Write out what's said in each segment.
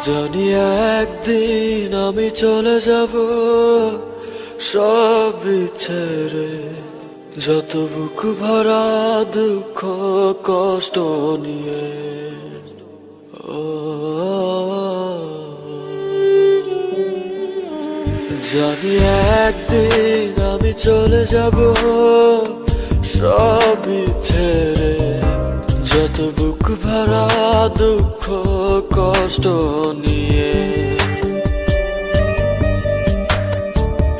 জানি একদিন আমি চলে যাব সব ছেড়ে, যত বুক ভরা দুঃখ কষ্ট নিয়ে। ও জানি একদিন আমি চলে যাব সব ছেড়ে, যত বুক ভরা দুঃখ কষ্ট নিয়ে।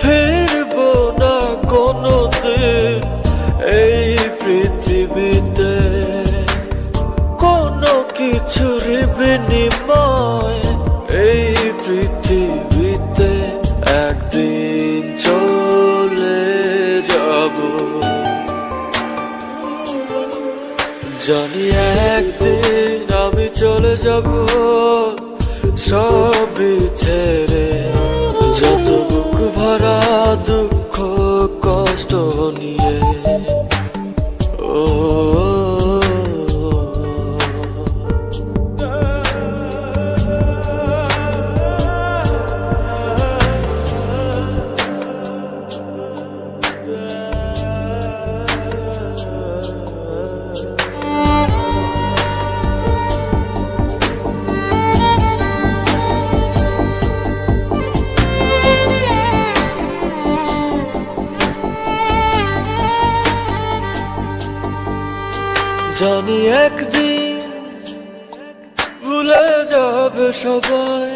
ফিরবো না কোনোদিন এই পৃথিবীতে, কোনো কিছুর বিনিময় এই পৃথিবীতে। একদিন চলে যাব, জানি একদিন আমি চলে যাব সব ছেড়ে, যত বুক ভরা দুঃখ কষ্ট নিয়ে। ও জানি একদিন ভুলে যাবে সবাই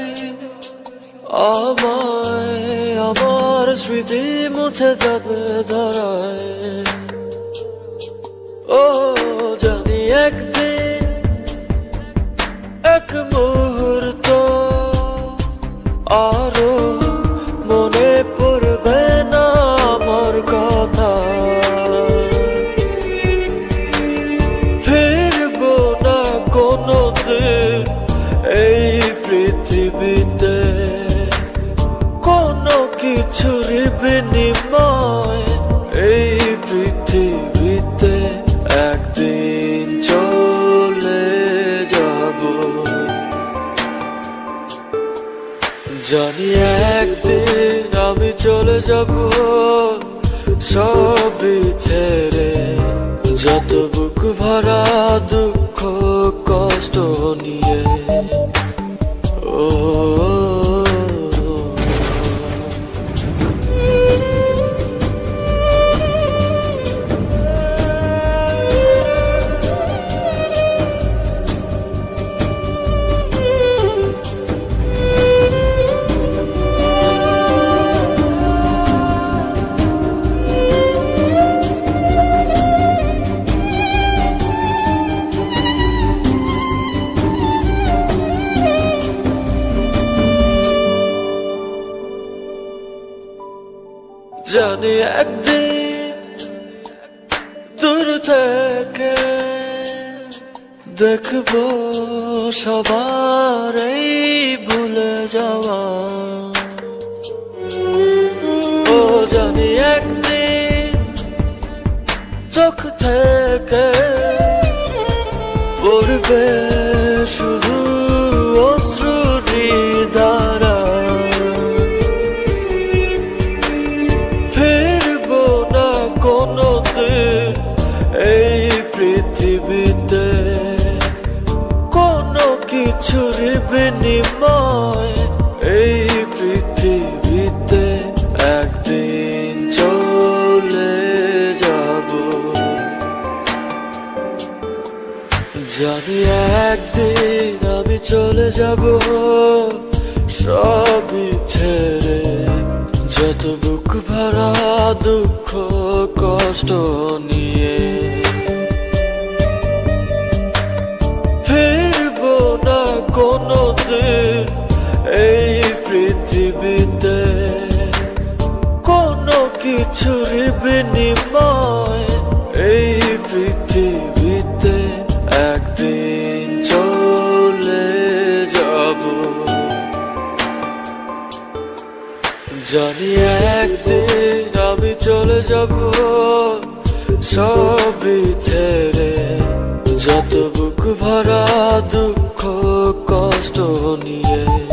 আমায়, আমার স্মৃতি মুছে যাবে ধরায়। ও জানি একদিন এক মুহূর্ত আরো মনে পড়বে না আমার কথা। এই পৃথিবীতে কোনো কিছুর বিনিময় এই পৃথিবীতে। একদিন চলে যাব, জানি একদিন আমি চলে যাব সব ছেড়ে, যত বুক ভরা দুঃখ কষ্ট নিয়ে। ও জানি একদিন দূর থেকে দেখবো সবার এই ভুলে যাওয়া। ও জানি একদিন চোখ থেকে পড়বে শুধু অশ্রুরি ধারা। এই পৃথিবীতে কোনো কিছুর বিনিময় এই পৃথিবীতে। একদিন চলে যাব, জানি একদিন আমি চলে যাব সব ছেড়ে, যত বুক ভরা দুঃখ কষ্ট নিয়ে। ফিরবো না কোনোদিন এই পৃথিবীতে, কোনো কিছুর বিনিময় এই পৃথিবীতে। একদিন চলে যাব, জানি একদিন আমি চলে যাব সব ছেড়ে, যত বুক ভরা দুঃখ কষ্ট কষ্ট নিয়ে